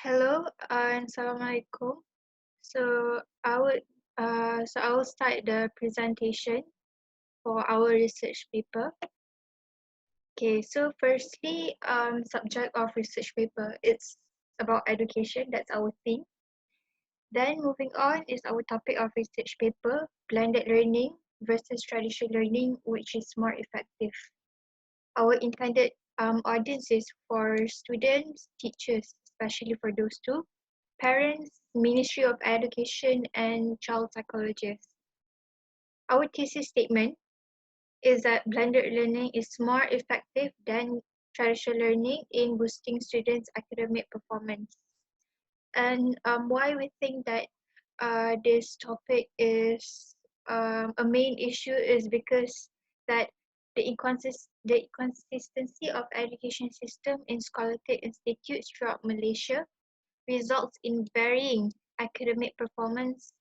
Hello and Assalamualaikum. So I will start the presentation for our research paper. Okay, so firstly, subject of research paper, it's about education, that's our theme. Then moving on is our topic of research paper, blended learning versus traditional learning, which is more effective. Our intended audience is for students, teachers, especially for those two, parents, Ministry of Education, and child psychologists. Our thesis statement is that blended learning is more effective than traditional learning in boosting students' academic performance. And why we think that this topic is a main issue is because that the inconsistency of education system in scholastic institutes throughout Malaysia results in varying academic performance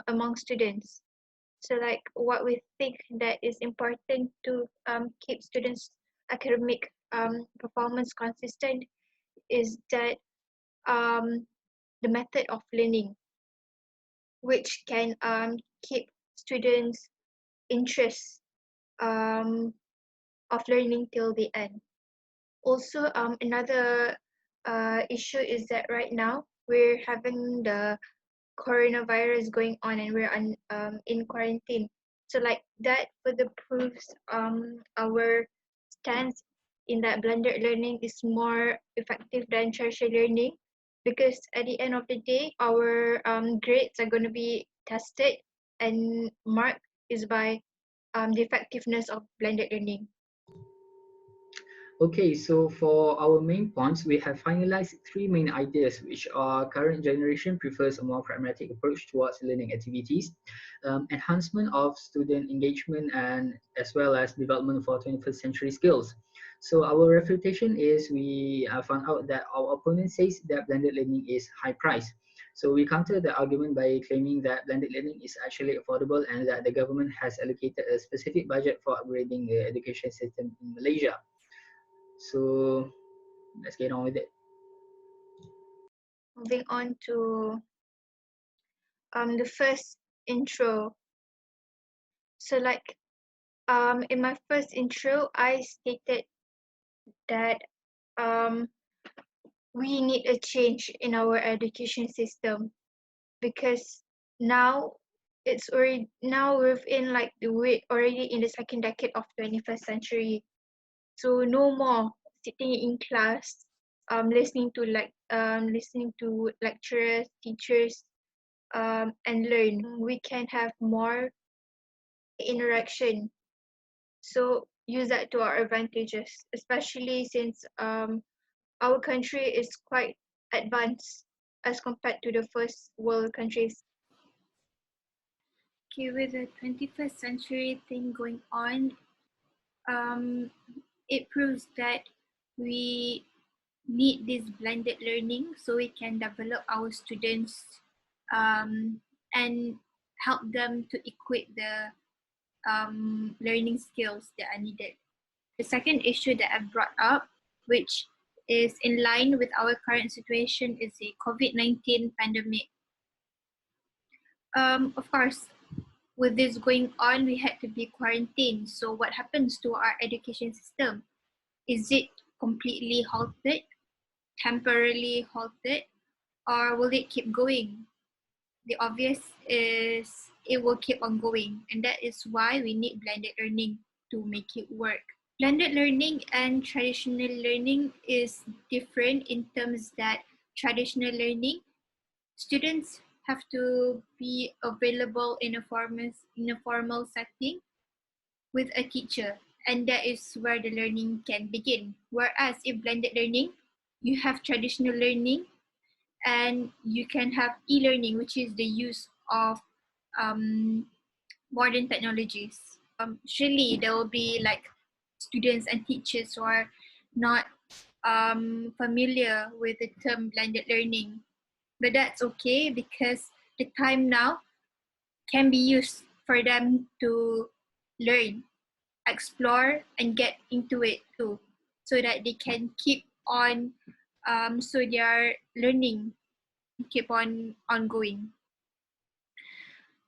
among students. So like what we think that is important to keep students' academic performance consistent is that um, the method of learning, which can keep students' interest um, of learning till the end. Also, another issue is that right now we're having the coronavirus going on and we're in quarantine. So like that further proves our stance in that blended learning is more effective than traditional learning, because at the end of the day our grades are going to be tested and marked is by the effectiveness of blended learning. Okay, so for our main points, we have finalized three main ideas, which are current generation prefers a more pragmatic approach towards learning activities, enhancement of student engagement, and as well as development for 21st century skills. So our refutation is we found out that our opponent says that blended learning is high price. So we counter the argument by claiming that blended learning is actually affordable and that the government has allocated a specific budget for upgrading the education system in Malaysia. So let's get on with it. Moving on to the first intro. So like in my first intro I stated that um we need a change in our education system, because now we're in like we already in the second decade of 21st century. So no more sitting in class listening to lecturers, teachers, and learn. We can have more interaction, so use that to our advantages, especially since our country is quite advanced as compared to the first world countries. Okay, with the 21st century thing going on, um, it proves that we need this blended learning so we can develop our students and help them to equate the learning skills that are needed. The second issue that I brought up, which is in line with our current situation, is the COVID-19 pandemic. Of course, with this going on, we had to be quarantined. So what happens to our education system? Is it completely halted, temporarily halted, or will it keep going? The obvious is it will keep on going, and that is why we need blended learning to make it work. Blended learning and traditional learning is different in terms that traditional learning, students have to be available in a formal setting with a teacher, and that is where the learning can begin. Whereas if blended learning, you have traditional learning and you can have e-learning, which is the use of modern technologies. Surely there will be like students and teachers who are not familiar with the term blended learning, but that's okay because the time now can be used for them to learn, explore, and get into it too, so that they can keep on so their learning keep on ongoing.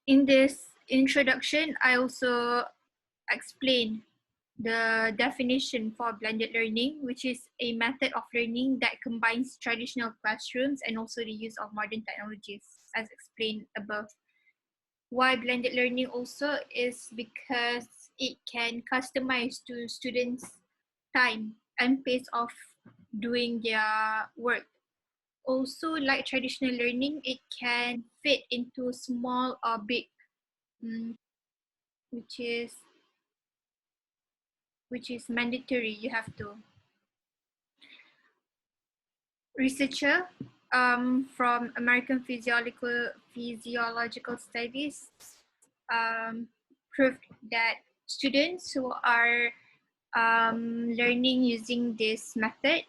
In this introduction, I also explain the definition for blended learning, which is a method of learning that combines traditional classrooms and also the use of modern technologies, as explained above. Why blended learning also is because it can customize to students' time and pace of doing their work. Also, like traditional learning, it can fit into small or big, mm, which is mandatory. You have to. Researcher from American Physiological Studies proved that students who are learning using this method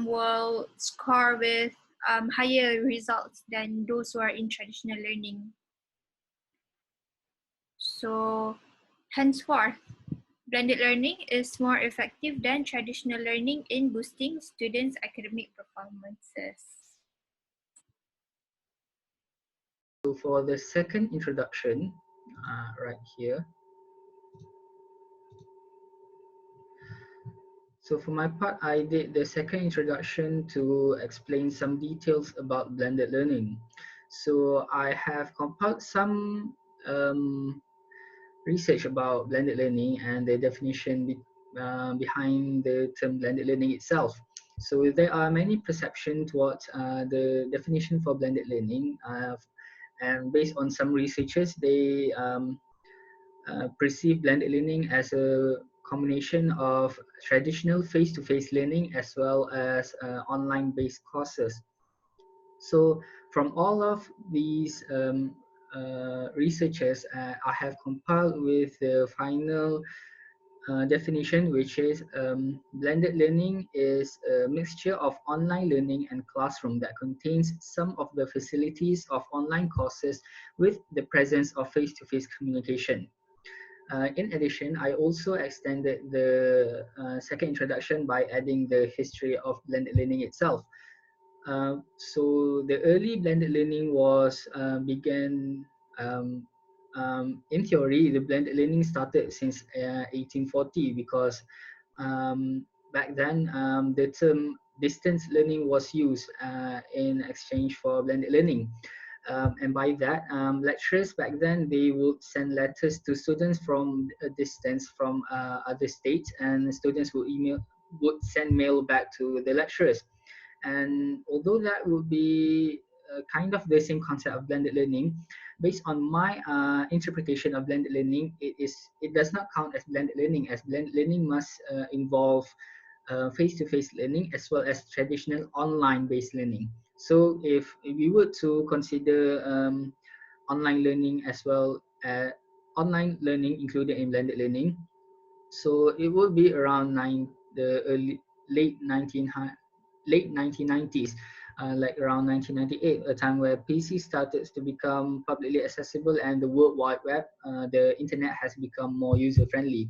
will score with higher results than those who are in traditional learning. So, henceforth, blended learning is more effective than traditional learning in boosting students' academic performances. So for the second introduction, right here. So for my part, I did the second introduction to explain some details about blended learning. So I have compiled some research about blended learning and the definition behind the term blended learning itself. So there are many perceptions towards the definition for blended learning, and based on some researchers, they perceive blended learning as a combination of traditional face-to-face learning as well as online-based courses. So from all of these researchers, I have compiled with the final definition, which is blended learning is a mixture of online learning and classroom that contains some of the facilities of online courses with the presence of face-to-face communication. In addition, I also extended the second introduction by adding the history of blended learning itself. So the early blended learning was began in theory. The blended learning started since 1840 because back then the term distance learning was used in exchange for blended learning. And by that, lecturers back then, they would send letters to students from a distance from other states, and students would send mail back to the lecturers. And although that would be kind of the same concept of blended learning, based on my interpretation of blended learning, it does not count as blended learning, as blended learning must involve face-to-face learning as well as traditional online-based learning. So if we were to consider online learning as well, online learning included in blended learning, so it would be around the late 1990s, like around 1998, a time where PC started to become publicly accessible and the World Wide Web, the internet has become more user friendly.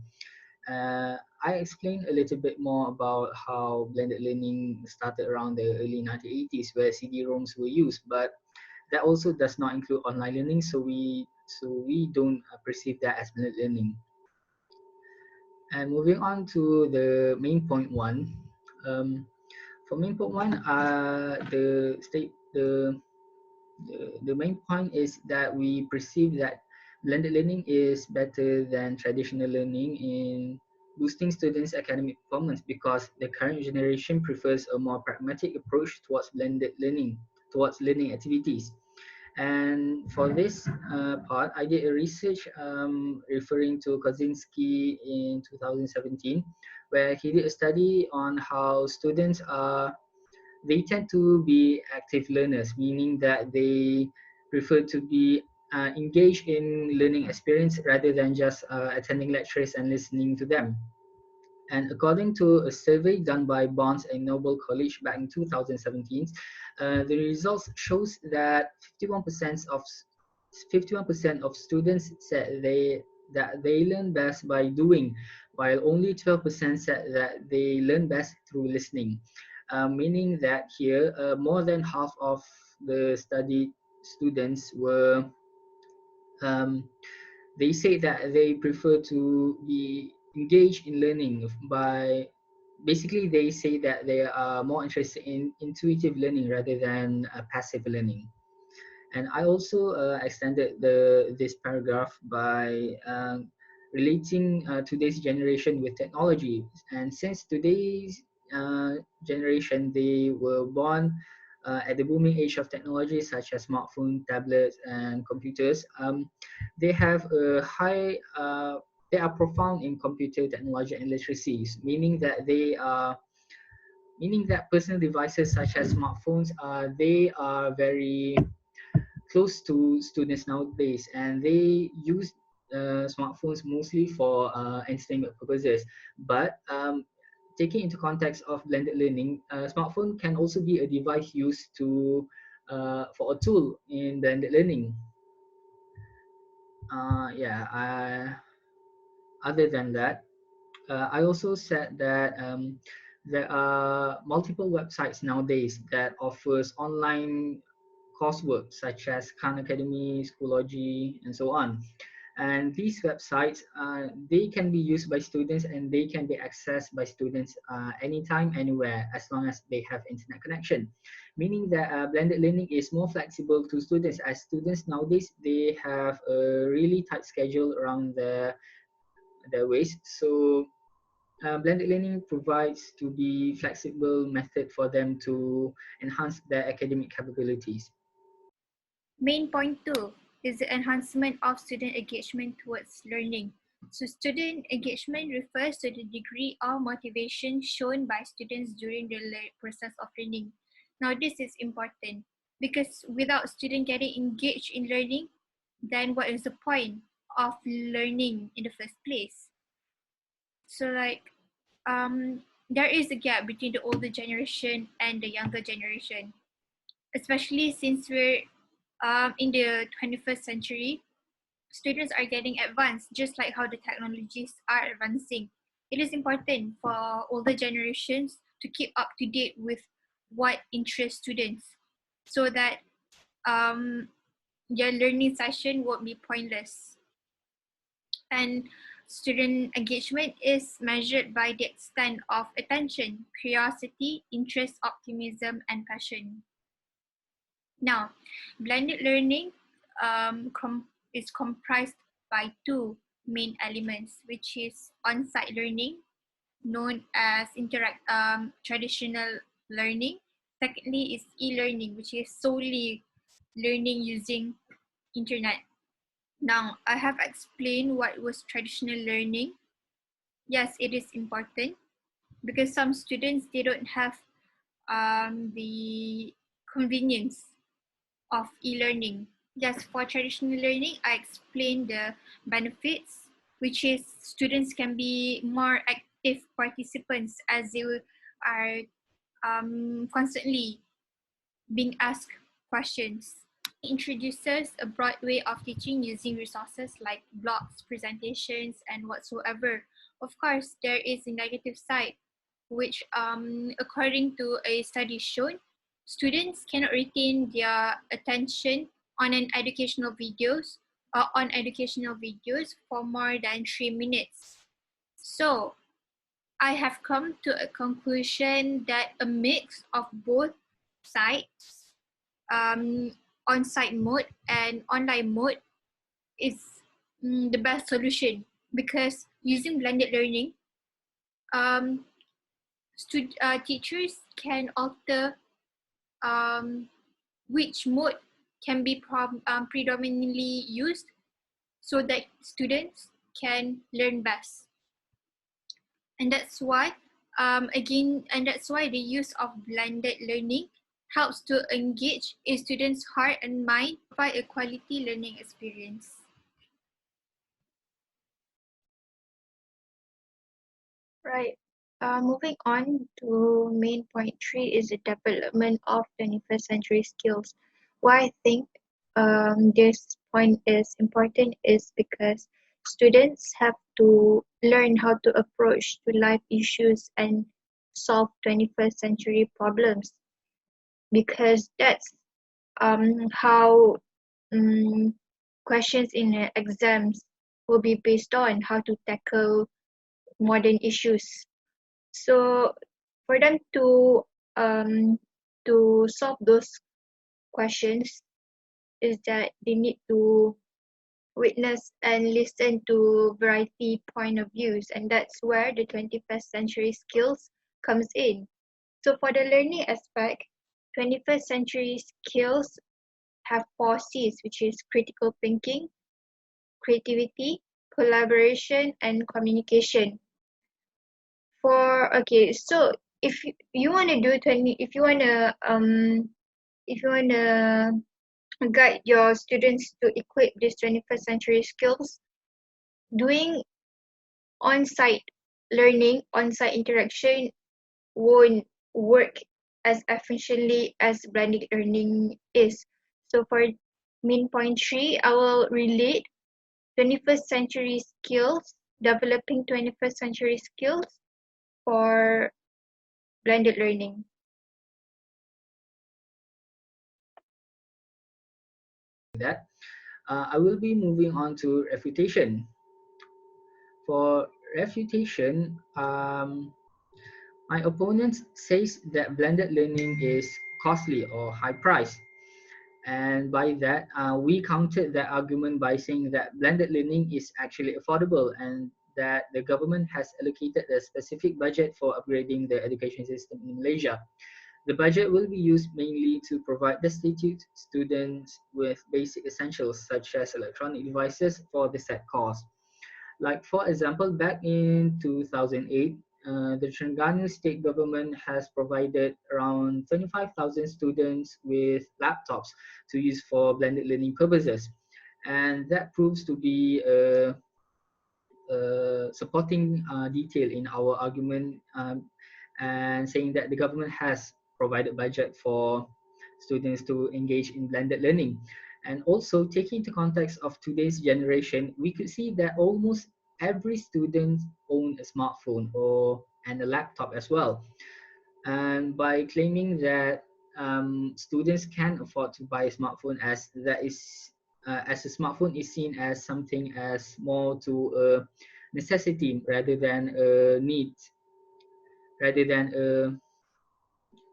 I explained a little bit more about how blended learning started around the early 1980s, where CD-ROMs were used, but that also does not include online learning, so we don't perceive that as blended learning. And moving on to the main point one. For main point one, the main point is that we perceive that blended learning is better than traditional learning in boosting students' academic performance because the current generation prefers a more pragmatic approach towards blended learning, towards learning activities. And for this part, I did a research referring to Kozinski in 2017, where he did a study on how students are they tend to be active learners, meaning that they prefer to be engaged in learning experience rather than just attending lectures and listening to them. And according to a survey done by Barnes and Noble College back in 2017, the results shows that 51% of students said that they learn best by doing, while only 12% said that they learn best through listening. meaning that here more than half of the studied students were they say that they prefer to be engaged in learning by basically they say that they are more interested in intuitive learning rather than passive learning. And I also extended this paragraph by relating today's generation with technology. And since today's generation, they were born at the booming age of technology such as smartphones, tablets, and computers, they have a high, they are profound in computer technology and literacy, meaning that personal devices such as smartphones, they are very close to students nowadays, and they use smartphones mostly for entertainment purposes. But taking into context of blended learning, smartphone can also be a device used to for a tool in blended learning. Yeah, other than that, I also said that there are multiple websites nowadays that offers online coursework such as Khan Academy, Schoology, and so on. And these websites, they can be used by students and they can be accessed by students anytime, anywhere, as long as they have internet connection. Meaning that blended learning is more flexible to students, as students nowadays, they have a really tight schedule around their ways. So blended learning provides to be flexible method for them to enhance their academic capabilities. Main point 2 is the enhancement of student engagement towards learning. So student engagement refers to the degree of motivation shown by students during the process of learning. Now this is important because without student getting engaged in learning, then what is the point of learning in the first place? So like there is a gap between the older generation and the younger generation, especially since we're in the 21st century. Students are getting advanced just like how the technologies are advancing. It is important for older generations to keep up to date with what interests students so that their learning session won't be pointless. And student engagement is measured by the extent of attention, curiosity, interest, optimism, and passion. Now, blended learning is comprised by two main elements, which is on-site learning, known as traditional learning. Secondly is e-learning, which is solely learning using internet. Now, I have explained what was traditional learning. Yes, it is important because some students, they don't have the convenience of e-learning. Just for traditional learning, I explained the benefits, which is students can be more active participants as they are constantly being asked questions. Introduces a broad way of teaching using resources like blogs, presentations, and whatsoever. Of course, there is a negative side, which according to a study shown, students cannot retain their attention on educational videos for more than 3 minutes. So I have come to a conclusion that a mix of both sides, on-site mode and online mode, is the best solution, because using blended learning, um, teachers can alter which mode can be predominantly used so that students can learn best. And that's why the use of blended learning helps to engage a student's heart and mind, provide a quality learning experience. Right. Moving on to main point 3 is the development of 21st century skills. Why I think this point is important is because students have to learn how to approach to life issues and solve 21st century problems, because that's how questions in exams will be based on how to tackle modern issues. So for them to solve those questions is that they need to witness and listen to variety point of views, and that's where the 21st century skills comes in. So for the learning aspect, 21st century skills have four C's, which is critical thinking, creativity, collaboration, and communication. So if you want to do 20, if you want to guide your students to equip these 21st century skills, doing on-site learning, on-site interaction won't work as efficiently as blended learning is. So for main point 3, I will relate 21st century skills, developing 21st century skills for blended learning. That I will be moving on to refutation. For refutation, my opponent says that blended learning is costly or high price. And by that, we countered that argument by saying that blended learning is actually affordable and that the government has allocated a specific budget for upgrading the education system in Malaysia. The budget will be used mainly to provide destitute students with basic essentials such as electronic devices for the set cost. Like for example, back in 2008, the Terengganu state government has provided around 25,000 students with laptops to use for blended learning purposes. And that proves to be a supporting detail in our argument, and saying that the government has provided budget for students to engage in blended learning. And also taking into context of today's generation, we could see that almost every student own a smartphone or and a laptop as well. And by claiming that students can afford to buy a smartphone, as a smartphone is seen as something as more to a necessity rather than a need, rather than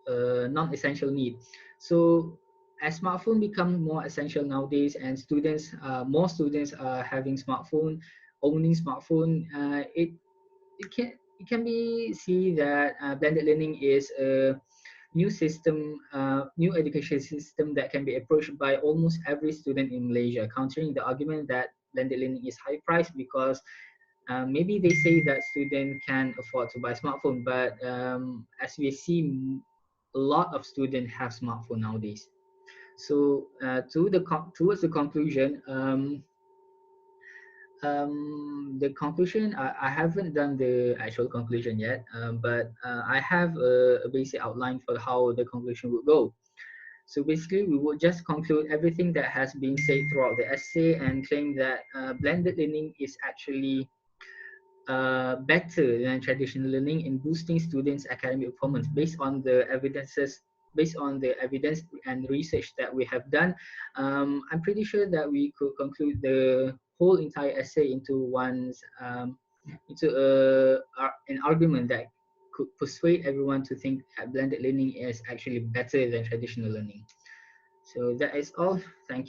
a non-essential need. So as smartphone become more essential nowadays, and more students are having smartphone, owning smartphone, it can be see that blended learning is a new education system that can be approached by almost every student in Malaysia, countering the argument that blended learning is high price because maybe they say that student can afford to buy smartphone, but as we see, a lot of students have smartphone nowadays. So towards the conclusion, the conclusion, I haven't done the actual conclusion yet, but I have a basic outline for how the conclusion would go. So basically, we would just conclude everything that has been said throughout the essay and claim that blended learning is actually better than traditional learning in boosting students' academic performance based on the evidence and research that we have done. I'm pretty sure that we could conclude the whole entire essay into an argument that could persuade everyone to think that blended learning is actually better than traditional learning. So that is all. Thank you.